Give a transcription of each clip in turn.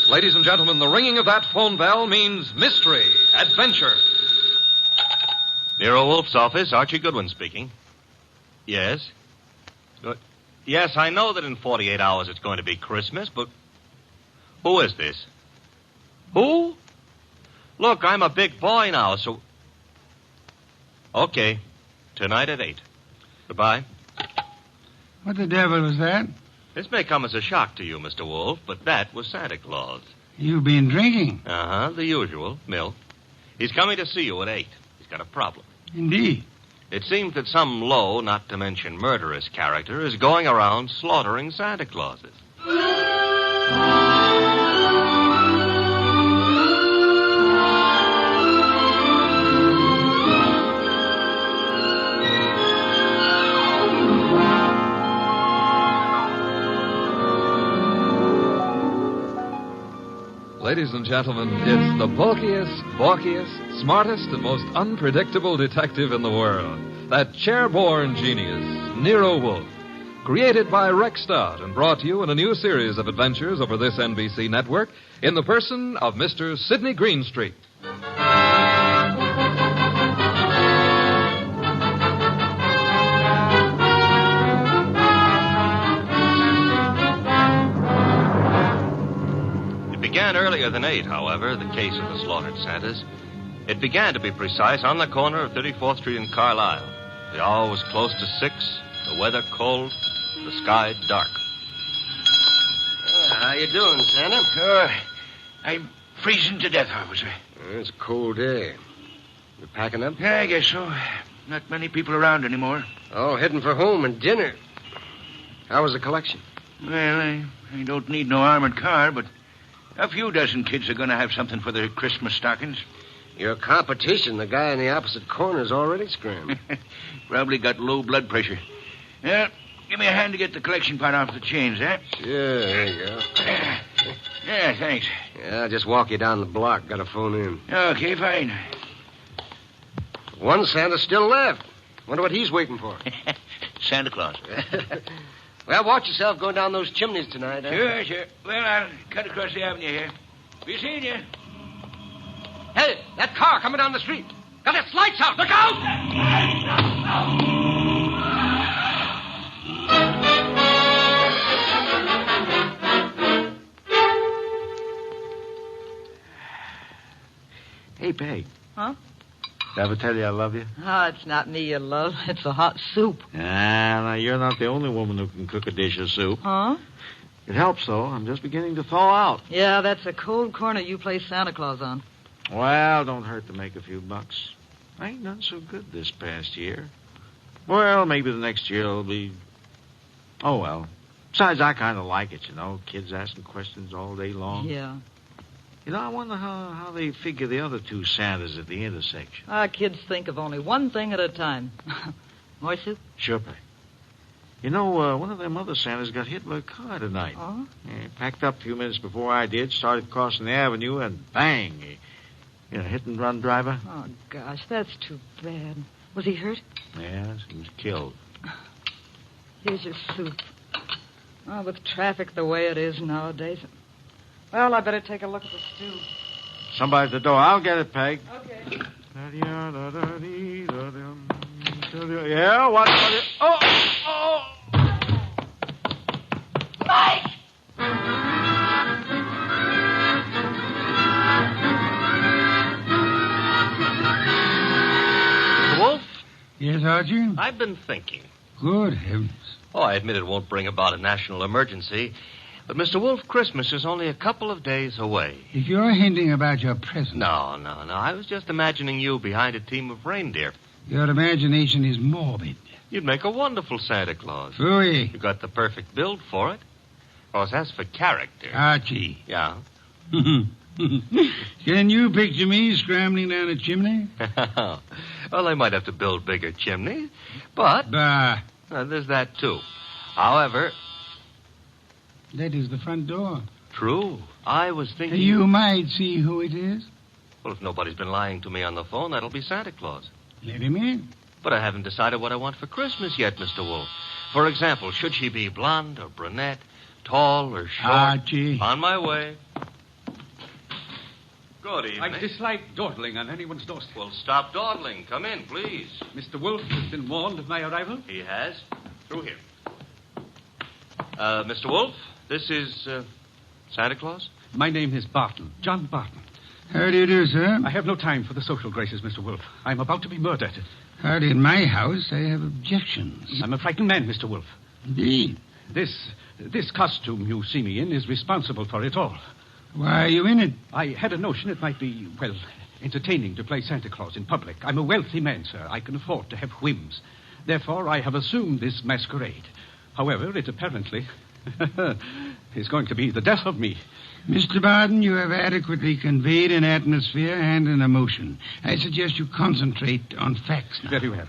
Ladies and gentlemen, the ringing of that phone bell means mystery, adventure. Nero Wolfe's office, Archie Goodwin speaking. Yes? Yes, I know that in 48 hours it's going to be Christmas, but who is this? Who? Look, I'm a big boy now, so... Okay. Tonight at 8. Goodbye. What the devil was that? This may come as a shock to you, Mr. Wolfe, but that was Santa Claus. You've been drinking. Uh-huh, the usual, milk. He's coming to see you at 8. He's got a problem. Indeed. It seems that some low, not to mention murderous character is going around slaughtering Santa Clauses. Ladies and gentlemen, it's the bulkiest, balkiest, smartest, and most unpredictable detective in the world. That chair-born genius, Nero Wolfe. Created by Rex Stott and brought to you in a new series of adventures over this NBC network in the person of Mr. Sidney Greenstreet. Earlier than 8, however, the case of the slaughtered Santas. It began, to be precise, on the corner of 34th Street and Carlisle. The hour was close to 6, the weather cold, the sky dark. How you doing, Santa? I'm freezing to death, officer. It's a cold day. You packing up? Yeah, I guess so. Not many people around anymore. Oh, heading for home and dinner. How was the collection? Well, I don't need no armored car, but a few dozen kids are going to have something for their Christmas stockings. Your competition, the guy in the opposite corner, is already scrammed. Probably got low blood pressure. Yeah, give me a hand to get the collection pot off the chains, eh? Sure, there you go. Yeah, thanks. Yeah, I'll just walk you down the block. Got a phone in. Okay, fine. One Santa still left. Wonder what he's waiting for. Santa Claus. Well, watch yourself going down those chimneys tonight, eh? Sure. Well, I'll cut across the avenue here. Be seeing you. Hey, that car coming down the street. Got its lights out. Look out! Hey, Peg. Huh? Did I ever tell you I love you? Oh, it's not me you love. It's the hot soup. Now, you're not the only woman who can cook a dish of soup. Huh? It helps, though. I'm just beginning to thaw out. Yeah, that's a cold corner you play Santa Claus on. Well, don't hurt to make a few bucks. I ain't done so good this past year. Well, maybe the next year will be... Oh, well. Besides, I kind of like it, you know. Kids asking questions all day long. Yeah. You know, I wonder how they figure the other two Santas at the intersection. Kids think of only one thing at a time. More soup? Sure, Peg. You know, one of them other Santas got hit by a car tonight. Oh? He packed up a few minutes before I did, started crossing the avenue, and bang! Hit-and-run driver. Oh, gosh, that's too bad. Was he hurt? Yes, he was killed. Here's your soup. Oh, with traffic the way it is nowadays. Well, I better take a look at the stew. Somebody at the door. I'll get it, Peg. Okay. Yeah, what? Oh! Mike! Wolfe? Yes, Archie? I've been thinking. Good heavens. Oh, I admit it won't bring about a national emergency. But, Mr. Wolfe, Christmas is only a couple of days away. If you're hinting about your present... No. I was just imagining you behind a team of reindeer. Your imagination is morbid. You'd make a wonderful Santa Claus. Phooey. You got the perfect build for it. Of course, as for character... Archie. Yeah? Can you picture me scrambling down a chimney? Well, they might have to build bigger chimneys, but... Bah. There's that, too. However... That is the front door. True. I was thinking... You might see who it is. Well, if nobody's been lying to me on the phone, that'll be Santa Claus. Let him in. But I haven't decided what I want for Christmas yet, Mr. Wolfe. For example, should she be blonde or brunette, tall or short? Archie. On my way. Good evening. I dislike dawdling on anyone's doorstep. Well, stop dawdling. Come in, please. Mr. Wolfe has been warned of my arrival. He has. Through here. Mr. Wolfe, this is Santa Claus? My name is Barton, John Barton. How do you do, sir? I have no time for the social graces, Mr. Wolfe. I'm about to be murdered. Hardly in my house. I have objections. I'm a frightened man, Mr. Wolfe. Indeed. This costume you see me in is responsible for it all. Why are you in it? I had a notion it might be, well, entertaining to play Santa Claus in public. I'm a wealthy man, sir. I can afford to have whims. Therefore, I have assumed this masquerade. However, it apparently is going to be the death of me. Mr. Barton, you have adequately conveyed an atmosphere and an emotion. I suggest you concentrate on facts now. Very well.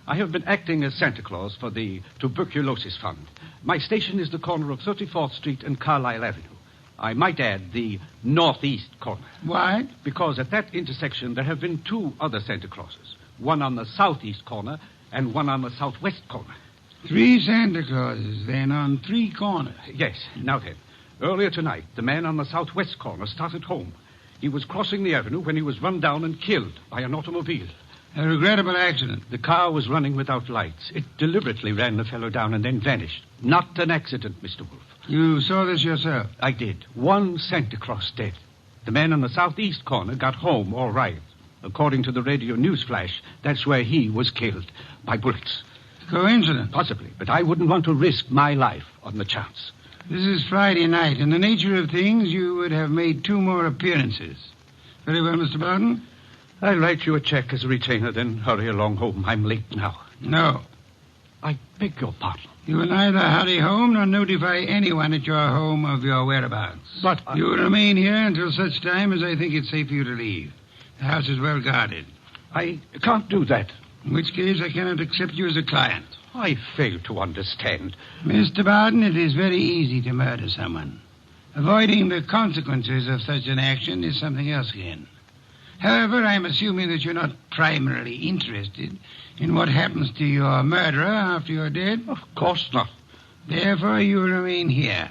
I have been acting as Santa Claus for the Tuberculosis Fund. My station is the corner of 34th Street and Carlisle Avenue. I might add the northeast corner. Why? Because at that intersection there have been two other Santa Clauses. One on the southeast corner and one on the southwest corner. 3 Santa Clauses, then, on 3 corners. Yes. Now then, earlier tonight, the man on the southwest corner started home. He was crossing the avenue when he was run down and killed by an automobile. A regrettable accident. The car was running without lights. It deliberately ran the fellow down and then vanished. Not an accident, Mr. Wolfe. You saw this yourself? I did. 1 Santa Claus dead. The man on the southeast corner got home all right. According to the radio news flash, that's where he was killed by bullets. Coincidence? Possibly, but I wouldn't want to risk my life on the chance. This is Friday night. In the nature of things, you would have made 2 more appearances. Very well, Mr. Barton. I'll write you a check as a retainer, then hurry along home. I'm late now. No. I beg your pardon. You will neither hurry home nor notify anyone at your home of your whereabouts. But you will remain here until such time as I think it's safe for you to leave. The house is well guarded. I can't do that. In which case, I cannot accept you as a client. I fail to understand. Mr. Barton, it is very easy to murder someone. Avoiding the consequences of such an action is something else again. However, I'm assuming that you're not primarily interested in what happens to your murderer after you're dead. Of course not. Therefore, you will remain here.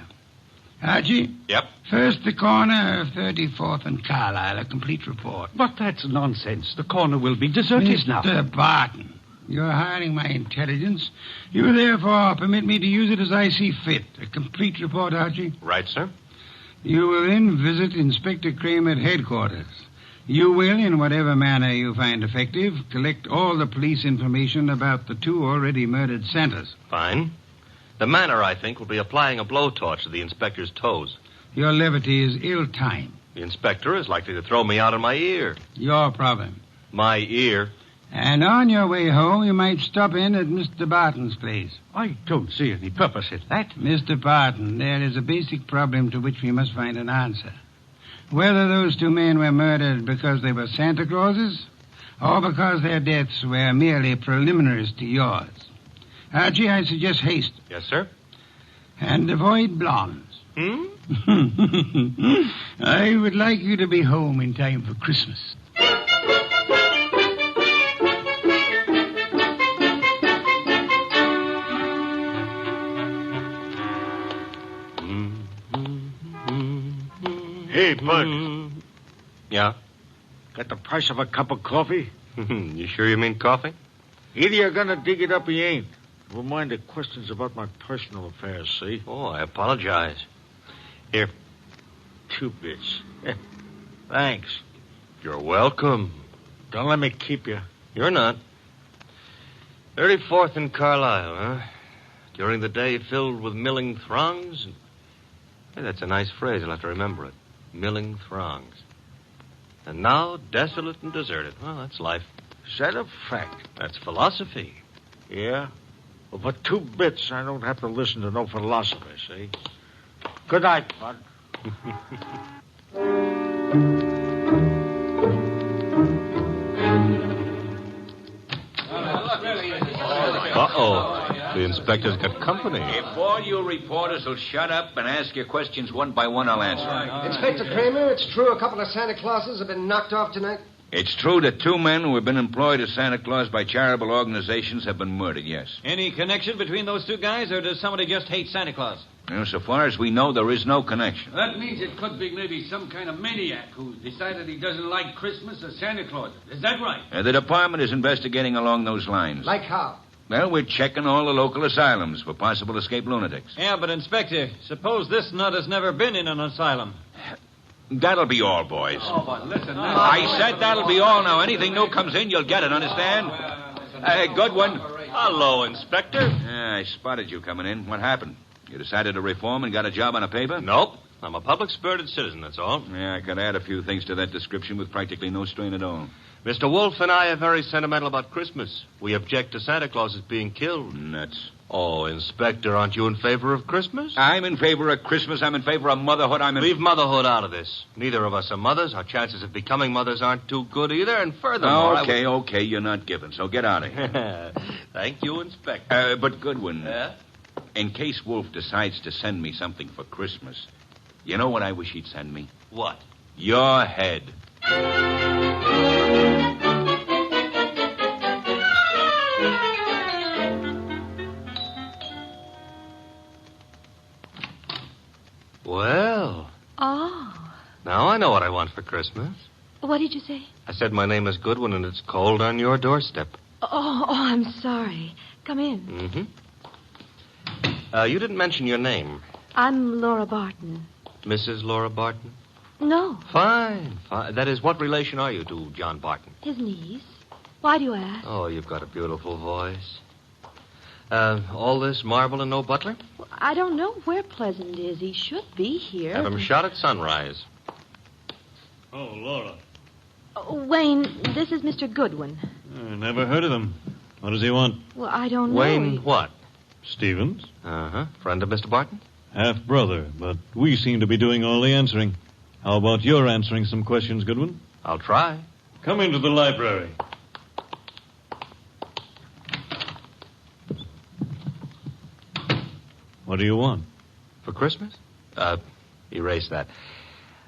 Archie? Yep. First, the corner of 34th and Carlisle, a complete report. But that's nonsense. The corner will be deserted now. Mr. Barton, you're hiring my intelligence. You will therefore permit me to use it as I see fit. A complete report, Archie? Right, sir. You will then visit Inspector Crane at headquarters. You will, in whatever manner you find effective, collect all the police information about the 2 already murdered Santas. Fine. The manner, I think, will be applying a blowtorch to the inspector's toes. Your levity is ill-timed. The inspector is likely to throw me out of my ear. Your problem. My ear? And on your way home, you might stop in at Mr. Barton's place. I don't see any purpose in that. Mr. Barton, there is a basic problem to which we must find an answer. Whether those 2 men were murdered because they were Santa Clauses or because their deaths were merely preliminaries to yours. Archie, I suggest haste. Yes, sir. And avoid blondes. Hmm? I would like you to be home in time for Christmas. Hey, Bud. Yeah? Got the price of a cup of coffee? You sure you mean coffee? Either you're gonna dig it up or you ain't. Never mind the questions about my personal affairs, see? Oh, I apologize. Here. 2 bits. Thanks. You're welcome. Don't let me keep you. You're not. 34th and Carlisle, huh? During the day filled with milling throngs. Hey, that's a nice phrase. I'll have to remember it. Milling throngs. And now desolate and deserted. Well, that's life. Is that a fact? That's philosophy. Yeah? Well, for 2 bits, I don't have to listen to no philosophy, see? Good night, Bud. Uh-oh. The inspector's got company. If all you reporters will shut up and ask your questions one by one, I'll answer. Inspector Kramer, it's true a couple of Santa Clauses have been knocked off tonight? It's true that 2 men who have been employed as Santa Claus by charitable organizations have been murdered, yes. Any connection between those 2 guys, or does somebody just hate Santa Claus? Well, so far as we know, there is no connection. That means it could be maybe some kind of maniac who's decided he doesn't like Christmas or Santa Claus. Is that right? The department is investigating along those lines. Like how? Well, we're checking all the local asylums for possible escaped lunatics. Yeah, but, Inspector, suppose this nut has never been in an asylum. That'll be all, boys. Oh, but listen. I said that'll be all now. Anything new comes in, you'll get it, understand? Good one. Hello, Inspector. I spotted you coming in. What happened? You decided to reform and got a job on a paper? Nope. I'm a public-spirited citizen, that's all. Yeah, I could add a few things to that description with practically no strain at all. Mr. Wolfe and I are very sentimental about Christmas. We object to Santa Claus being killed. Nuts. Oh, Inspector, aren't you in favor of Christmas? I'm in favor of Christmas. I'm in favor of motherhood. Leave motherhood out of this. Neither of us are mothers. Our chances of becoming mothers aren't too good either. And furthermore... Okay. You're not giving, so get out of here. Thank you, Inspector. But Goodwin, Yeah? in case Wolfe decides to send me something for Christmas, you know what I wish he'd send me? What? Your head. Well, Oh. now I know what I want for Christmas. What did you say? I said my name is Goodwin and it's cold on your doorstep. Oh, I'm sorry. Come in. Mm-hmm. You didn't mention your name. I'm Laura Barton. Mrs. Laura Barton? No, Fine. That is, what relation are you to John Barton? his niece. Why do you ask? Oh, you've got a beautiful voice. All this marble and no butler? Well, I don't know where Pleasant is. He should be here. Have him shot at sunrise. Oh, Laura. Wayne, this is Mr. Goodwin. Never heard of him. What does he want? Well, I don't know. Wayne what? Stevens? Uh-huh. Friend of Mr. Barton? Half-brother, but we seem to be doing all the answering. How about your answering some questions, Goodwin? I'll try. Come into the library. What do you want? For Christmas? Erase that.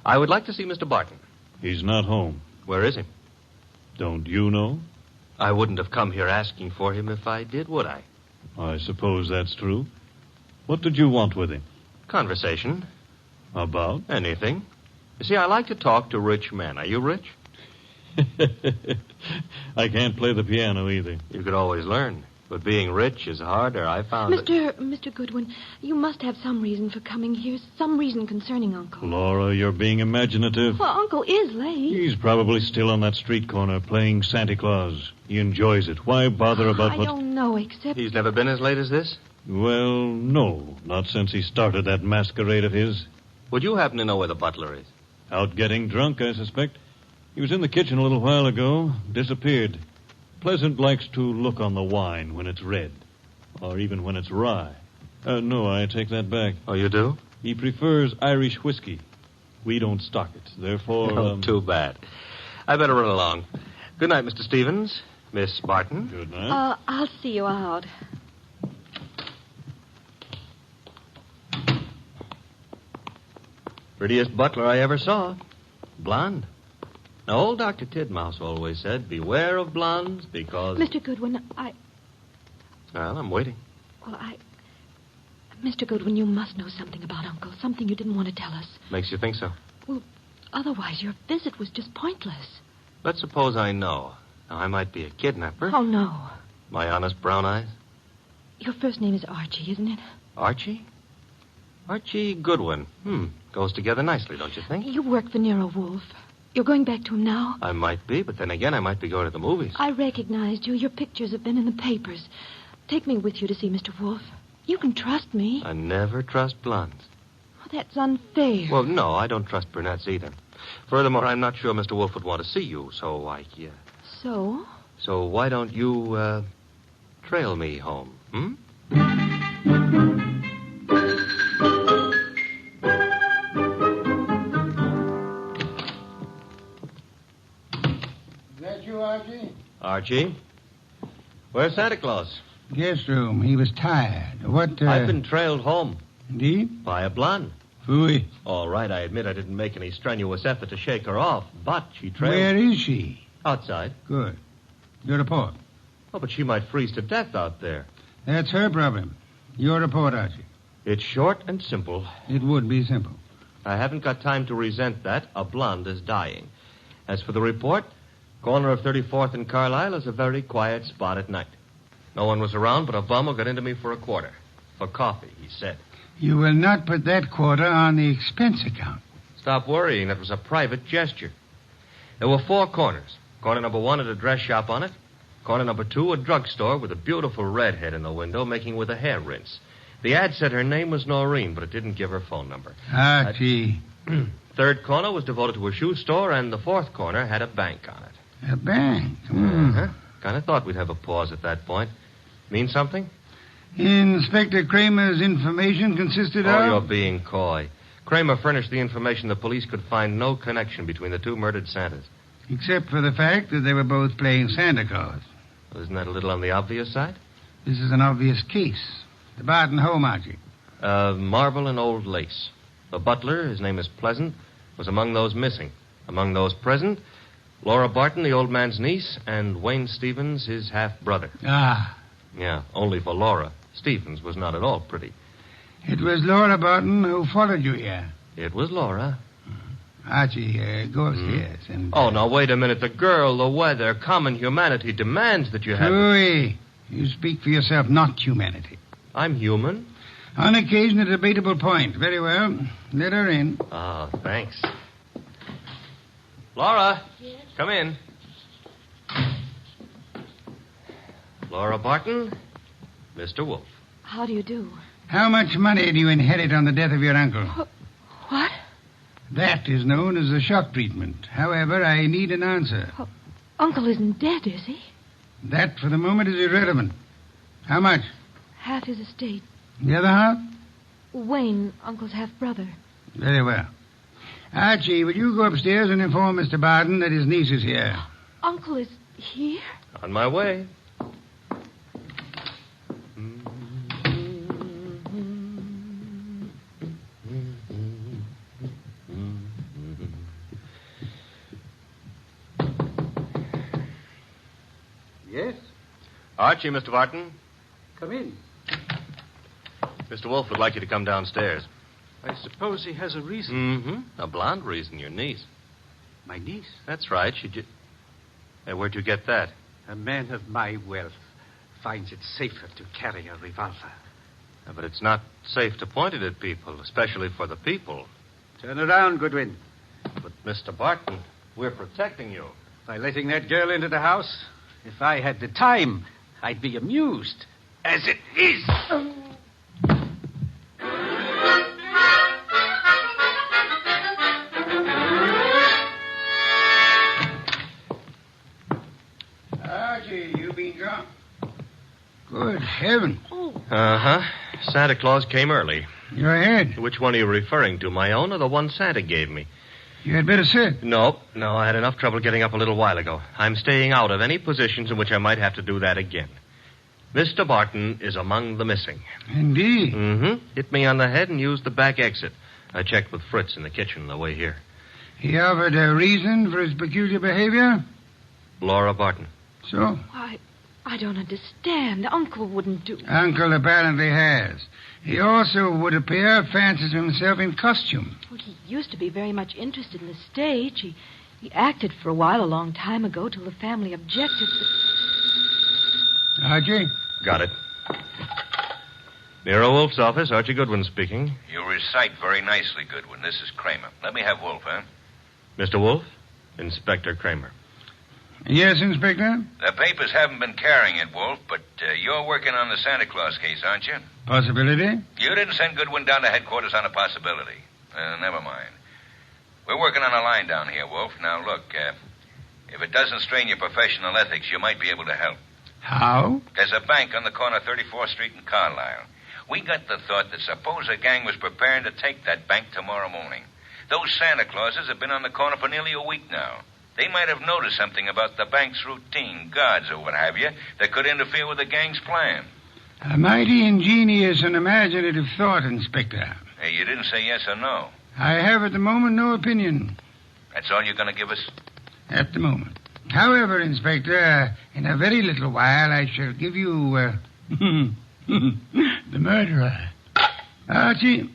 I would like to see Mr. Barton. He's not home. Where is he? Don't you know? I wouldn't have come here asking for him if I did, would I? I suppose that's true. What did you want with him? Conversation. About? Anything. You see, I like to talk to rich men. Are you rich? I can't play the piano either. You could always learn. But being rich is harder. I found it. Mr. Goodwin, you must have some reason for coming here. Some reason concerning Uncle. Laura, you're being imaginative. Well, Uncle is late. He's probably still on that street corner playing Santa Claus. He enjoys it. Why bother about I what... don't know, except... He's never been as late as this? Well, no. Not since he started that masquerade of his. Would you happen to know where the butler is? Out getting drunk, I suspect. He was in the kitchen a little while ago. Disappeared. Pleasant likes to look on the wine when it's red. Or even when it's rye. No, I take that back. Oh, you do? He prefers Irish whiskey. We don't stock it. Therefore... Oh, too bad. I better run along. Good night, Mr. Stevens. Miss Barton. Good night. I'll see you out. Prettiest butler I ever saw. Blonde. Now, old Dr. Tidmouse always said, beware of blondes because... Mr. Goodwin, Well, I'm waiting. Well, Mr. Goodwin, you must know something about Uncle. Something you didn't want to tell us. Makes you think so? Well, otherwise your visit was just pointless. Let's suppose I know. Now, I might be a kidnapper. Oh, no. My honest brown eyes. Your first name is Archie, isn't it? Archie? Archie Goodwin. Goes together nicely, don't you think? You work for Nero, Wolfe. You're going back to him now? I might be, but then again, I might be going to the movies. I recognized you. Your pictures have been in the papers. Take me with you to see Mr. Wolfe. You can trust me. I never trust blondes. Oh, that's unfair. Well, no, I don't trust brunettes either. Furthermore, I'm not sure Mr. Wolfe would want to see you, so So? So why don't you, trail me home, Is that you, Archie? Archie? Where's Santa Claus? Guest room. He was tired. What, I've been trailed home. Indeed? By a blonde. Phooey. All right, I admit I didn't make any strenuous effort to shake her off, but she trailed... Where is she? Outside. Good. Your report. Oh, but she might freeze to death out there. That's her problem. Your report, Archie. It's short and simple. It would be simple. I haven't got time to resent that. A blonde is dying. As for the report, corner of 34th and Carlisle is a very quiet spot at night. No one was around, but a bum who got into me for a quarter. For coffee, he said. You will not put that quarter on the expense account. Stop worrying. That was a private gesture. There were 4 corners. Corner number 1 had a dress shop on it. Corner number 2, a drugstore with a beautiful redhead in the window making with a hair rinse. The ad said her name was Noreen, but it didn't give her phone number. Gee. 3rd corner was devoted to a shoe store, and the 4th corner had a bank on it. A bank? Uh-huh. Kind of thought we'd have a pause at that point. Mean something? Inspector Kramer's information consisted of... Oh, you're being coy. Kramer furnished the information the police could find no connection between the 2 murdered Santas. Except for the fact that they were both playing Santa Claus. Well, isn't that a little on the obvious side? This is an obvious case. The Barton home, Archie. Marble and old lace. The butler, his name is Pleasant, was among those missing. Among those present, Laura Barton, the old man's niece, and Wayne Stevens, his half-brother. Ah. Yeah, only for Laura. Stevens was not at all pretty. It was Laura Barton who followed you here. It was Laura. Archie, go upstairs and... Oh, now, wait a minute. The girl, the weather, common humanity demands that you have... Louis, you speak for yourself, not humanity. I'm human. On occasion, a debatable point. Very well. Let her in. Oh, thanks. Laura. Yes? Come in. Laura Barton, Mr. Wolfe. How do you do? How much money do you inherit on the death of your uncle? What? That is known as a shock treatment. However, I need an answer. Uncle isn't dead, is he? That, for the moment, is irrelevant. How much? Half his estate. The other half? Wayne, Uncle's half-brother. Very well. Archie, will you go upstairs and inform Mr. Barton that his niece is here? Uncle is here? On my way. Yes? Archie, Mr. Barton. Come in. Mr. Wolfe would like you to come downstairs. I suppose he has a reason. Mm-hmm. A blonde reason, your niece. My niece? That's right. Hey, where'd you get that? A man of my wealth finds it safer to carry a revolver. Yeah, but it's not safe to point it at people, especially for the people. Turn around, Goodwin. But, Mr. Barton, we're protecting you. By letting that girl into the house, if I had the time, I'd be amused. As it is. Archie, you been gone? Good heaven. Uh-huh. Santa Claus came early. Your head. Which one are you referring to, my own or the one Santa gave me? You had better sit. No, I had enough trouble getting up a little while ago. I'm staying out of any positions in which I might have to do that again. Mr. Barton is among the missing. Indeed. Mm-hmm. Hit me on the head and used the back exit. I checked with Fritz in the kitchen on the way here. He offered a reason for his peculiar behavior? Laura Barton. So? I don't understand. Uncle wouldn't do... Uncle apparently has. He also, would appear, fancies himself in costume. Well, he used to be very much interested in the stage. He acted for a while a long time ago till the family objected. Archie? Got it. Nero Wolfe's office. Archie Goodwin speaking. You recite very nicely, Goodwin. This is Kramer. Let me have Wolfe, huh? Mr. Wolfe? Inspector Kramer. Yes, Inspector? The papers haven't been carrying it, Wolfe, but you're working on the Santa Claus case, aren't you? Possibility? You didn't send Goodwin down to headquarters on a possibility. Never mind. We're working on a line down here, Wolfe. Now, look, if it doesn't strain your professional ethics, you might be able to help. How? There's a bank on the corner of 34th Street and Carlisle. We got the thought that suppose a gang was preparing to take that bank tomorrow morning. Those Santa Clauses have been on the corner for nearly a week now. They might have noticed something about the bank's routine, guards or what have you, that could interfere with the gang's plan. A mighty ingenious and imaginative thought, Inspector. Hey, you didn't say yes or no. I have at the moment no opinion. That's all you're going to give us? At the moment. However, Inspector, in a very little while I shall give you, the murderer. Archie,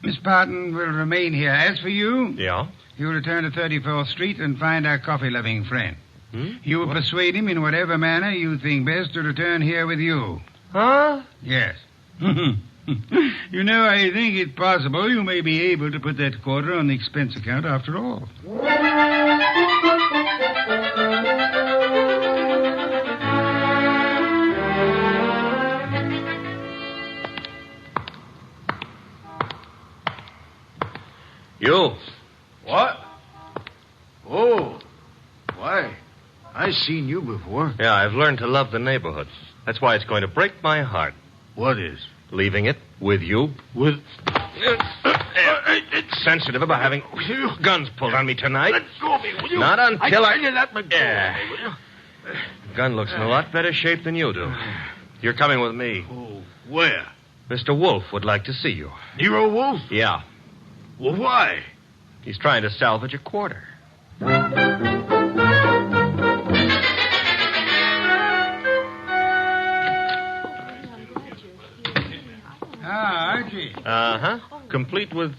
Miss Barton will remain here. As for you, Yeah? you will return to 34th Street and find our coffee-loving friend. Hmm? You will persuade him in whatever manner you think best to return here with you. Huh? Yes. You know, I think it possible you may be able to put that quarter on the expense account after all. You. What? Oh, why? I've seen you before. Yeah, I've learned to love the neighborhood. That's why it's going to break my heart. What is? Leaving it with you. With... It's sensitive about having guns pulled on me tonight. Let go of me, will you? Not until I tell you that, let go of me, will you? Gun looks in a lot better shape than you do. You're coming with me. Oh, where? Mr. Wolfe would like to see you. Nero Wolfe? Yeah. Well, why? He's trying to salvage a quarter. Archie. Uh-huh. Complete with,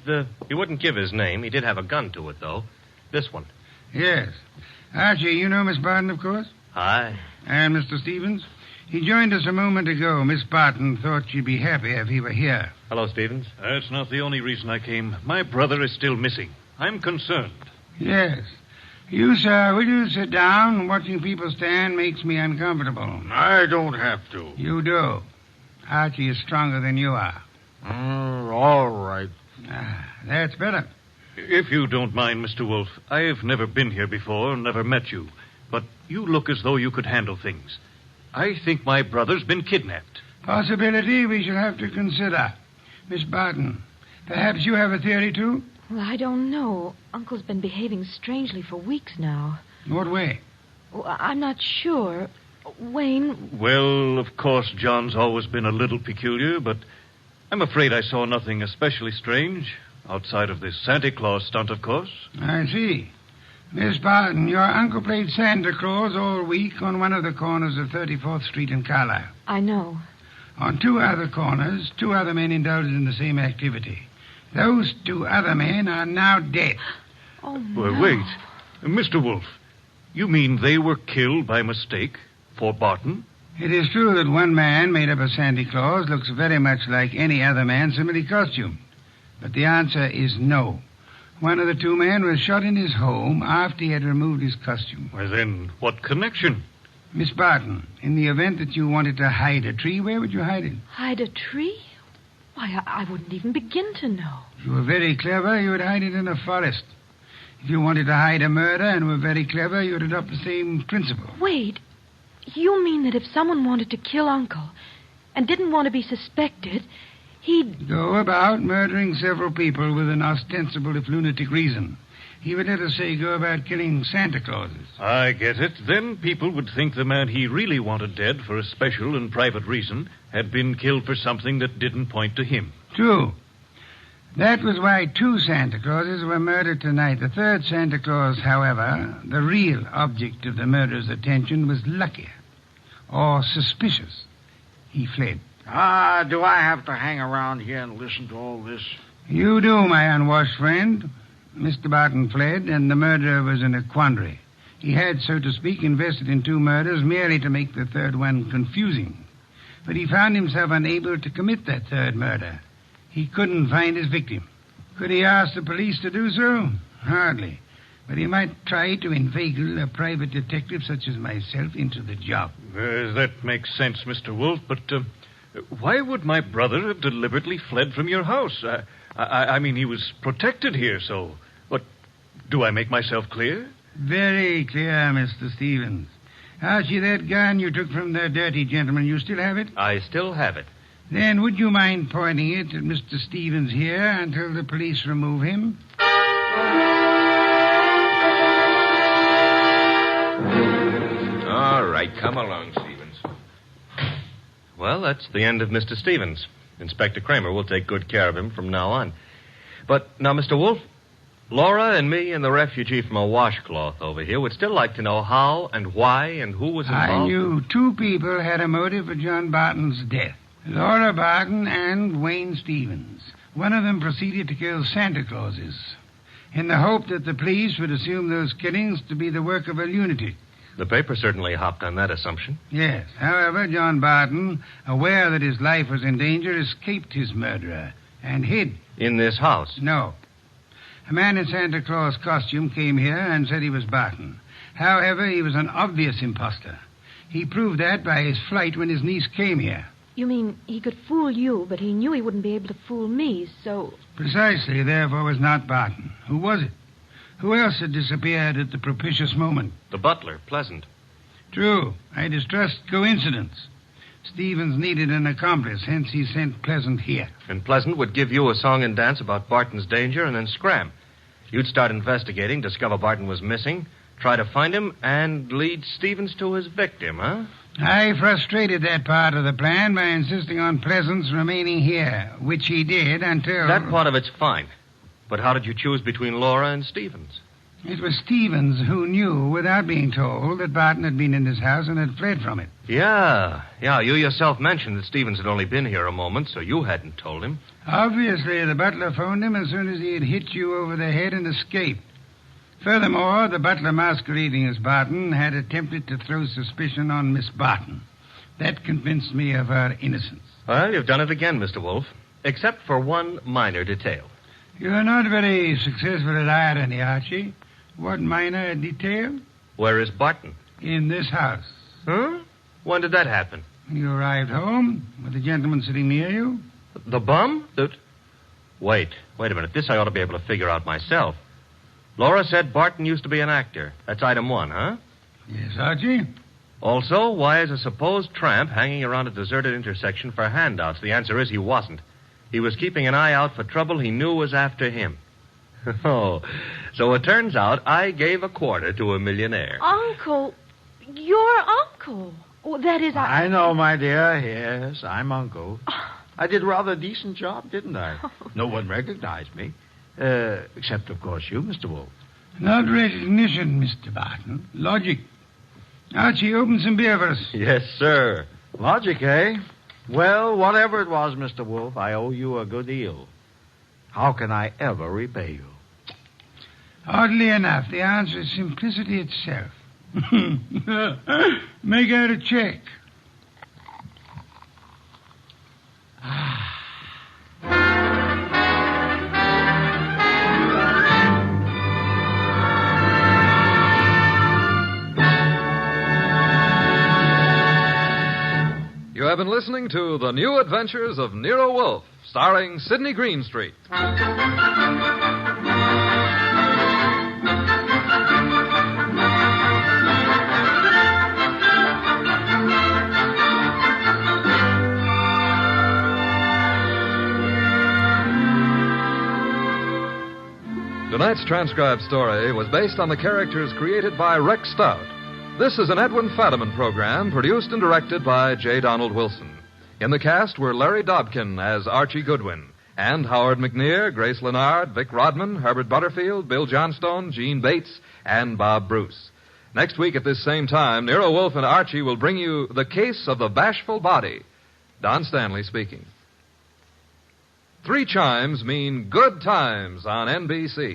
he wouldn't give his name. He did have a gun to it, though. This one. Yes. Archie, you know Miss Barton, of course? Hi. And Mr. Stevens? He joined us a moment ago. Miss Barton thought she'd be happy if he were here. Hello, Stevens. That's not the only reason I came. My brother is still missing. I'm concerned. Yes. You, sir, will you sit down? Watching people stand makes me uncomfortable. I don't have to. You do. Archie is stronger than you are. All right. That's better. If you don't mind, Mr. Wolfe, I've never been here before, never met you. But you look as though you could handle things. I think my brother's been kidnapped. Possibility we shall have to consider. Miss Barton, perhaps you have a theory, too? Well, I don't know. Uncle's been behaving strangely for weeks now. What way? Oh, I'm not sure. Wayne, Well, of course, John's always been a little peculiar, but I'm afraid I saw nothing especially strange. Outside of this Santa Claus stunt, of course. I see. Miss Barton, your uncle played Santa Claus all week on one of the corners of 34th Street in Carlisle. I know. On two other corners, two other men indulged in the same activity. Those two other men are now dead. Oh, no. Well, wait. Mr. Wolfe, you mean they were killed by mistake for Barton? It is true that one man made up as Santa Claus looks very much like any other man similarly costumed. But the answer is no. One of the two men was shot in his home after he had removed his costume. Well, then, what connection? Miss Barton, in the event that you wanted to hide a tree, where would you hide it? Hide a tree? Why, I wouldn't even begin to know. If you were very clever, you would hide it in a forest. If you wanted to hide a murder and were very clever, you would adopt the same principle. Wait. You mean that if someone wanted to kill Uncle and didn't want to be suspected, he'd... Go about murdering several people with an ostensible, if lunatic, reason. He would, let us say, go about killing Santa Clauses. I get it. Then people would think the man he really wanted dead for a special and private reason had been killed for something that didn't point to him. True. That was why two Santa Clauses were murdered tonight. The third Santa Claus, however, the real object of the murderer's attention, was luckier or suspicious. He fled. Do I have to hang around here and listen to all this? You do, my unwashed friend. Mr. Barton fled, and the murderer was in a quandary. He had, so to speak, invested in two murders merely to make the third one confusing. But he found himself unable to commit that third murder. He couldn't find his victim. Could he ask the police to do so? Hardly. But he might try to inveigle a private detective such as myself into the job. That makes sense, Mr. Wolfe, but why would my brother have deliberately fled from your house? I mean, he was protected here, so... But do I make myself clear? Very clear, Mr. Stevens. Archie, that gun you took from the dirty gentleman, you still have it? I still have it. Then would you mind pointing it at Mr. Stevens here until the police remove him? All right, come along, Stevens. Well, that's the end of Mr. Stevens. Inspector Kramer will take good care of him from now on. But now, Mr. Wolfe, Laura and me and the refugee from a washcloth over here would still like to know how and why and who was involved. I knew two people had a motive for John Barton's death. Laura Barton and Wayne Stevens. One of them proceeded to kill Santa Clauses in the hope that the police would assume those killings to be the work of a lunatic. The paper certainly hopped on that assumption. Yes. However, John Barton, aware that his life was in danger, escaped his murderer and hid. In this house? No. A man in Santa Claus costume came here and said he was Barton. However, he was an obvious imposter. He proved that by his flight when his niece came here. You mean he could fool you, but he knew he wouldn't be able to fool me, so... Precisely, therefore, was not Barton. Who was it? Who else had disappeared at the propitious moment? The butler, Pleasant. True. I distrust coincidence. Stevens needed an accomplice, hence he sent Pleasant here. And Pleasant would give you a song and dance about Barton's danger and then scram. You'd start investigating, discover Barton was missing, try to find him, and lead Stevens to his victim, huh? I frustrated that part of the plan by insisting on Pleasant's remaining here, which he did until... That part of it's fine. But how did you choose between Laura and Stevens? It was Stevens who knew, without being told, that Barton had been in this house and had fled from it. Yeah. You yourself mentioned that Stevens had only been here a moment, so you hadn't told him. Obviously, the butler phoned him as soon as he had hit you over the head and escaped. Furthermore, the butler masquerading as Barton had attempted to throw suspicion on Miss Barton. That convinced me of her innocence. Well, you've done it again, Mr. Wolfe, except for one minor detail. You're not very successful at irony, Archie. What minor detail? Where is Barton? In this house. Huh? When did that happen? You arrived home with the gentleman sitting near you. The bum? Wait a minute. This I ought to be able to figure out myself. Laura said Barton used to be an actor. That's item one, huh? Yes, Archie. Also, why is a supposed tramp hanging around a deserted intersection for handouts? The answer is he wasn't. He was keeping an eye out for trouble he knew was after him. Oh, so it turns out I gave a quarter to a millionaire. Uncle, your uncle. Oh, that is... I know, my dear. Yes, I'm Uncle. I did rather a decent job, didn't I? No one recognized me. Except, of course, you, Mr. Wolfe. Not recognition, Mr. Barton. Logic. Archie, open some beer for us. Yes, sir. Logic, eh? Well, whatever it was, Mr. Wolfe, I owe you a good deal. How can I ever repay you? Oddly enough, the answer is simplicity itself. Make out a check. You have been listening to The New Adventures of Nero Wolfe, starring Sidney Greenstreet. Tonight's transcribed story was based on the characters created by Rex Stout. This is an Edwin Fadiman program produced and directed by J. Donald Wilson. In the cast were Larry Dobkin as Archie Goodwin, and Howard McNear, Grace Lennard, Vic Rodman, Herbert Butterfield, Bill Johnstone, Gene Bates, and Bob Bruce. Next week at this same time, Nero Wolfe and Archie will bring you The Case of the Bashful Body. Don Stanley speaking. 3 chimes mean good times on NBC.